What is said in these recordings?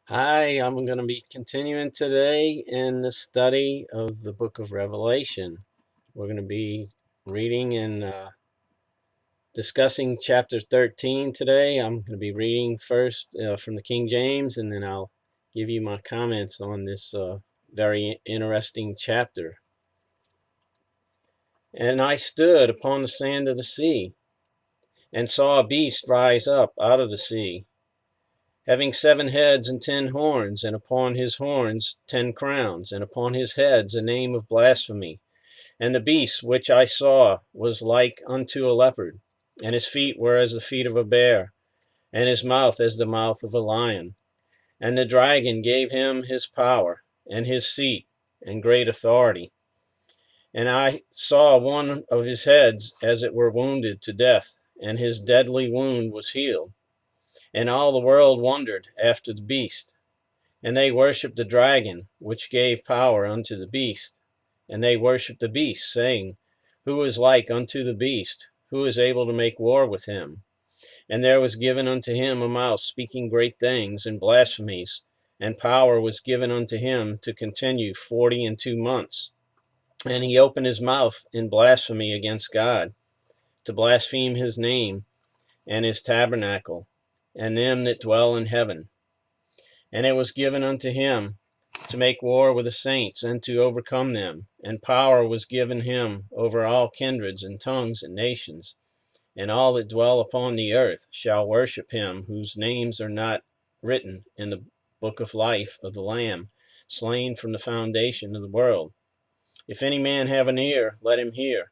Hi, I'm going to be continuing today in the study of the book of Revelation. We're going to be reading and discussing chapter 13 today. I'm going to be reading first from the King James, and then I'll give you my comments on this very interesting chapter. And I stood upon the sand of the sea, and saw a beast rise up out of the sea, having 7 heads and 10 horns, and upon his horns 10 crowns, and upon his heads a name of blasphemy. And the beast which I saw was like unto a leopard, and his feet were as the feet of a bear, and his mouth as the mouth of a lion. And the dragon gave him his power, and his seat, and great authority. And I saw one of his heads as it were wounded to death, and his deadly wound was healed. And all the world wondered after the beast. And they worshipped the dragon, which gave power unto the beast. And they worshipped the beast, saying, Who is like unto the beast? Who is able to make war with him? And there was given unto him a mouth speaking great things and blasphemies, and power was given unto him to continue 42 months. And he opened his mouth in blasphemy against God, to blaspheme his name and his tabernacle, and them that dwell in heaven. And it was given unto him to make war with the saints, and to overcome them. And power was given him over all kindreds and tongues and nations. And all that dwell upon the earth shall worship him, whose names are not written in the book of life of the Lamb, slain from the foundation of the world. If any man have an ear, let him hear.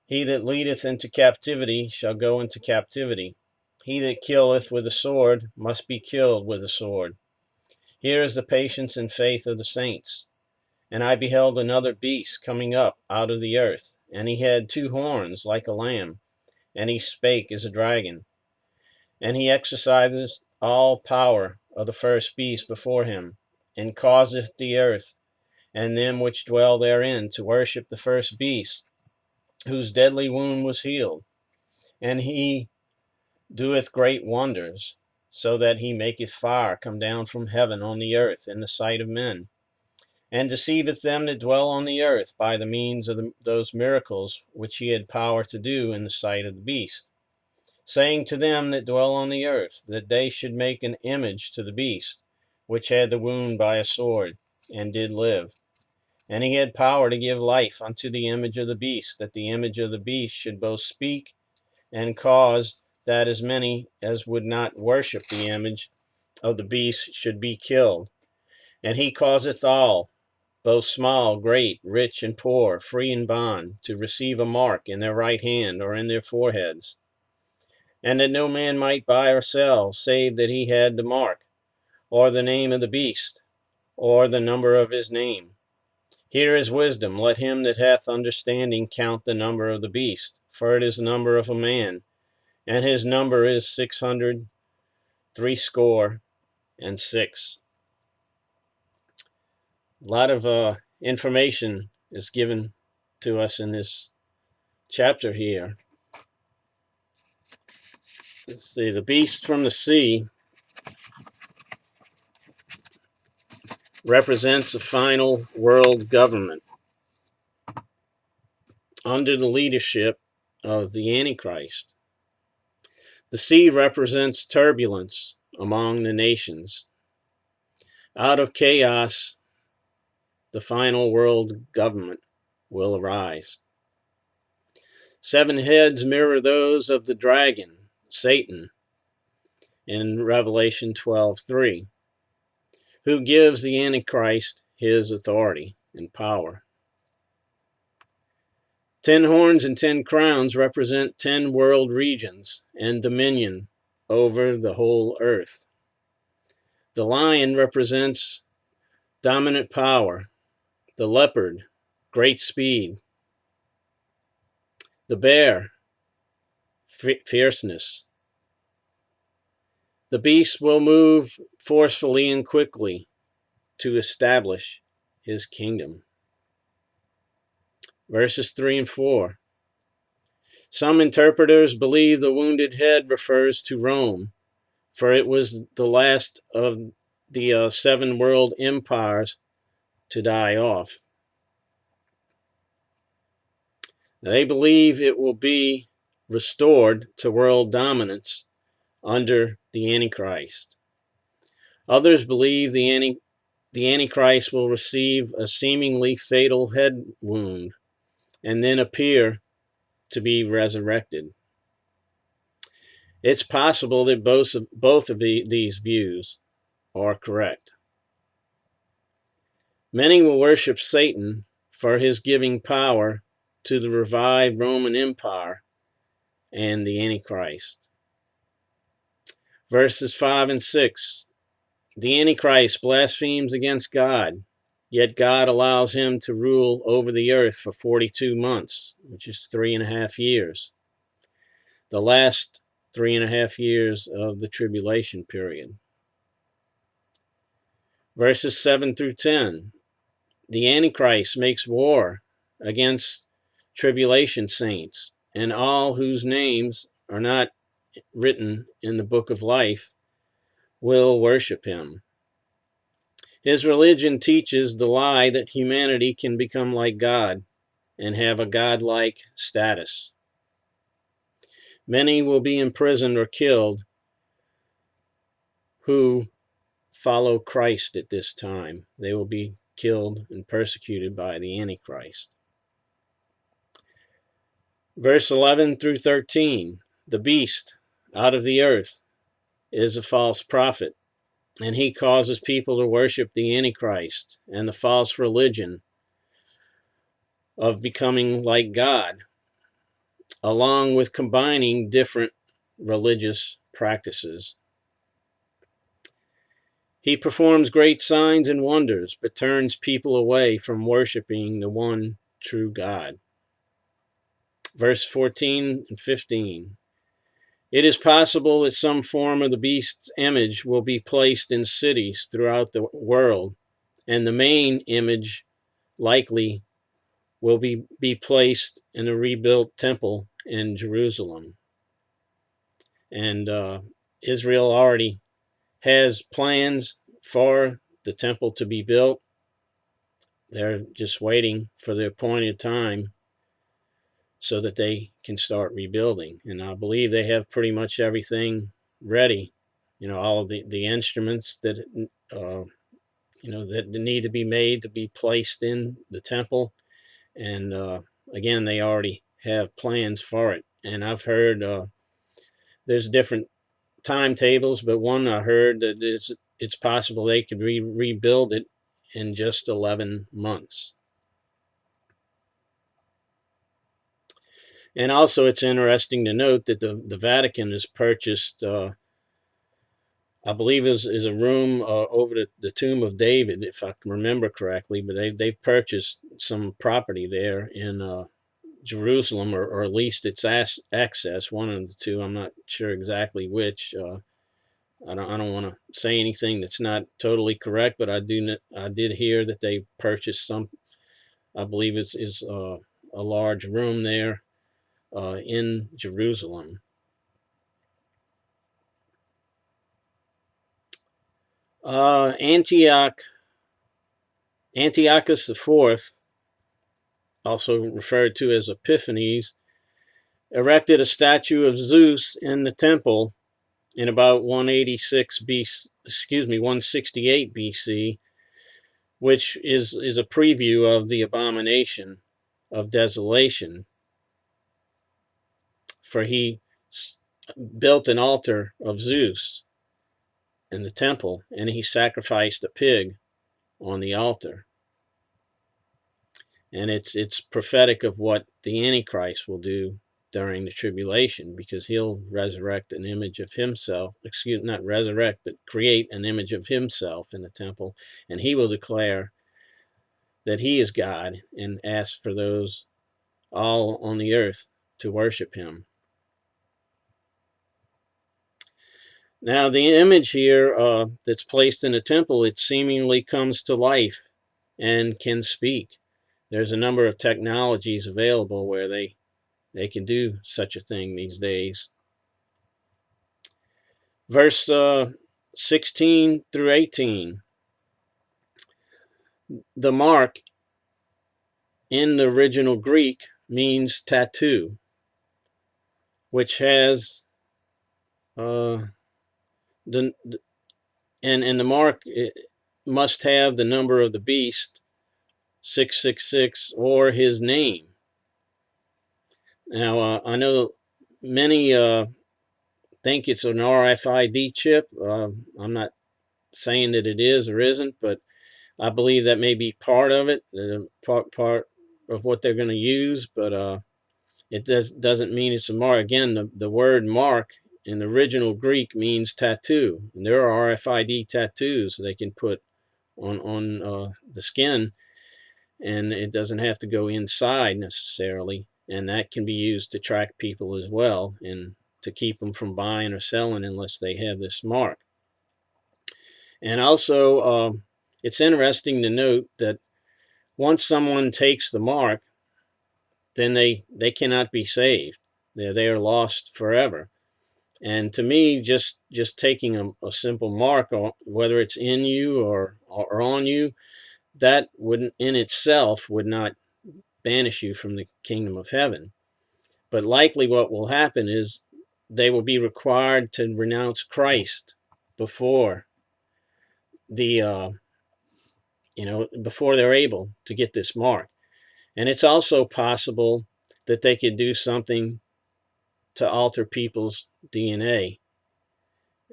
He that leadeth into captivity shall go into captivity. He that killeth with a sword must be killed with a sword. Here is the patience and faith of the saints. And I beheld another beast coming up out of the earth, and he had 2 horns like a lamb, and he spake as a dragon. And he exerciseth all power of the first beast before him, and causeth the earth and them which dwell therein to worship the first beast, whose deadly wound was healed. And he doeth great wonders, so that he maketh fire come down from heaven on the earth in the sight of men, and deceiveth them that dwell on the earth by the means of those miracles which he had power to do in the sight of the beast, saying to them that dwell on the earth that they should make an image to the beast, which had the wound by a sword, and did live. And he had power to give life unto the image of the beast, that the image of the beast should both speak and cause that as many as would not worship the image of the beast should be killed. And he causeth all, both small, great, rich, and poor, free and bond, to receive a mark in their right hand or in their foreheads, and that no man might buy or sell, save that he had the mark, or the name of the beast, or the number of his name. Here is wisdom. Let him that hath understanding count the number of the beast, for it is the number of a man, and his number is 666. A lot of information is given to us in this chapter here. Let's see, the beast from the sea represents a final world government under the leadership of the Antichrist. The sea represents turbulence among the nations. Out of chaos, the final world government will arise. 7 heads mirror those of the dragon, Satan, in Revelation 12:3, who gives the Antichrist his authority and power. 10 horns and 10 crowns represent 10 world regions and dominion over the whole earth. The lion represents dominant power, the leopard, great speed, the bear, fierceness. The beast will move forcefully and quickly to establish his kingdom. Verses 3 and 4. Some interpreters believe the wounded head refers to Rome, for it was the last of the 7 world empires to die off. They believe it will be restored to world dominance under the Antichrist. Others believe the Antichrist will receive a seemingly fatal head wound and then appear to be resurrected. It's possible that both of these views are correct. Many will worship Satan for his giving power to the revived Roman Empire and the Antichrist. Verses 5 and 6. The Antichrist blasphemes against God, yet God allows him to rule over the earth for 42 months, which is 3.5 years. The last 3.5 years of the tribulation period. Verses 7 through 10. The Antichrist makes war against tribulation saints, and all whose names are not written in the book of life will worship him. His religion teaches the lie that humanity can become like God and have a godlike status. Many will be imprisoned or killed who follow Christ at this time. They will be killed and persecuted by the Antichrist. Verse 11 through 13. The beast out of the earth is a false prophet, and he causes people to worship the Antichrist and the false religion of becoming like God, along with combining different religious practices. He performs great signs and wonders, but turns people away from worshiping the one true God. Verse 14 and 15. It is possible that some form of the beast's image will be placed in cities throughout the world, and the main image likely will be placed in a rebuilt temple in Jerusalem. And Israel already has plans for the temple to be built. They're just waiting for the appointed time so that they can start rebuilding. And I believe they have pretty much everything ready. You know, all of the instruments that that need to be made to be placed in the temple. And again, they already have plans for it. And I've heard there's different timetables, but one I heard that it's possible they could rebuild it in just 11 months. And also, it's interesting to note that the Vatican has purchased, I believe, is a room over the Tomb of David, if I can remember correctly. But they've purchased some property there in Jerusalem, or at least its access. One of the two. I'm not sure exactly which. I don't want to say anything that's not totally correct, but I did hear that they purchased some. I believe is a large room there in Jerusalem. Antiochus IV, also referred to as Epiphanes, erected a statue of Zeus in the temple in about 168 BC, which is a preview of the abomination of desolation. For he built an altar of Zeus in the temple, and he sacrificed a pig on the altar. And it's prophetic of what the Antichrist will do during the tribulation, because he'll resurrect an image of himself, not resurrect, but create an image of himself in the temple, and he will declare that he is God and ask for those all on the earth to worship him. Now, the image here that's placed in the temple, it seemingly comes to life and can speak. There's a number of technologies available where they can do such a thing these days. Verse 16 through 18. The mark in the original Greek means tattoo, which has the and the mark must have the number of the beast 666 or his name. Now I know many think it's an RFID chip. I'm not saying that it is or isn't, but I believe that may be part of it, part of what they're going to use. But it doesn't mean it's a mark. Again, the word mark in the original Greek means tattoo. And there are RFID tattoos they can put on the skin, and it doesn't have to go inside necessarily. And that can be used to track people as well, and to keep them from buying or selling unless they have this mark. And also, it's interesting to note that once someone takes the mark, then they cannot be saved. They are lost forever. And to me, just taking a simple mark, whether it's in you or on you, that would in itself would not banish you from the kingdom of heaven. But likely what will happen is they will be required to renounce Christ before the before they're able to get this mark. And it's also possible that they could do something to alter people's DNA,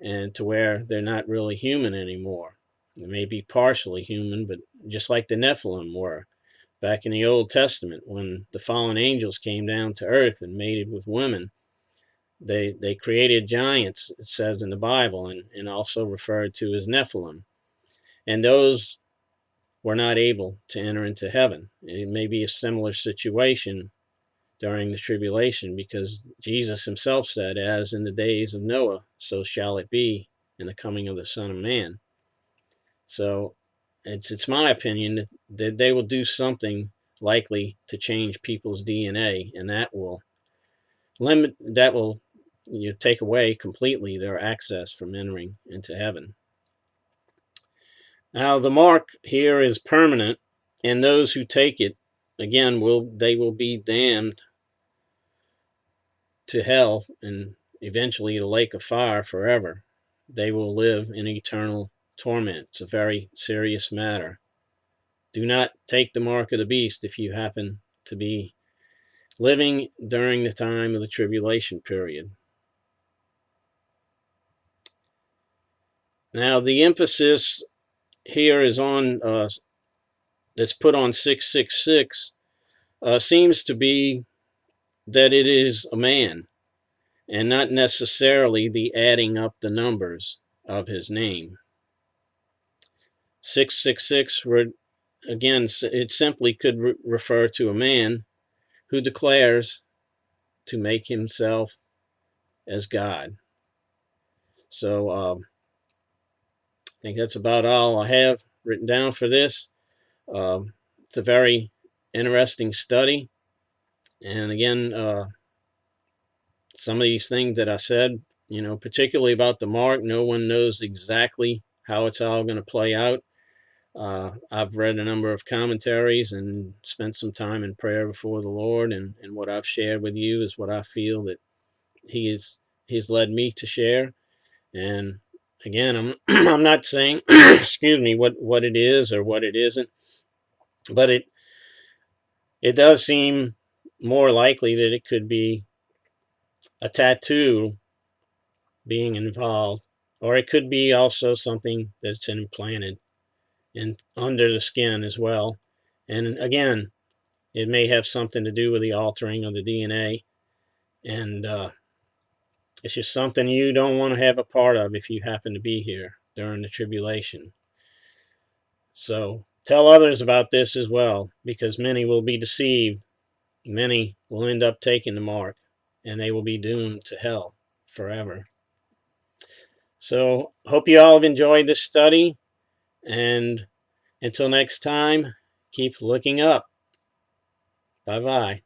and to where they're not really human anymore. They may be partially human, but just like the Nephilim were back in the Old Testament, when the fallen angels came down to earth and mated with women, they created giants, it says in the Bible, and also referred to as Nephilim. And those were not able to enter into heaven. It may be a similar situation during the tribulation, because Jesus himself said, as in the days of Noah, so shall it be in the coming of the Son of Man. So it's my opinion that they will do something likely to change people's DNA, and that will take away completely their access from entering into heaven. Now the mark here is permanent, and those who take it, again, will be damned to hell and eventually the lake of fire forever. They will live in eternal torment. It's a very serious matter. Do not take the mark of the beast if you happen to be living during the time of the tribulation period. Now the emphasis here is on that's put on 666 seems to be that it is a man, and not necessarily the adding up the numbers of his name. 666, again, it simply could refer to a man who declares to make himself as God. So I think that's about all I have written down for this. It's a very interesting study. And again, some of these things that I said, particularly about the mark, no one knows exactly how it's all going to play out. I've read a number of commentaries and spent some time in prayer before the Lord, and what I've shared with you is what I feel that He's led me to share. And again, I'm I'm not saying excuse me, what it is or what it isn't, but it does seem more likely that it could be a tattoo being involved, or it could be also something that's implanted in under the skin as well. And again, it may have something to do with the altering of the DNA, and it's just something you don't want to have a part of if you happen to be here during the tribulation. So tell others about this as well, because many will be deceived. Many will end up taking the mark, and they will be doomed to hell forever. So hope you all have enjoyed this study, and until next time, keep looking up. Bye-bye.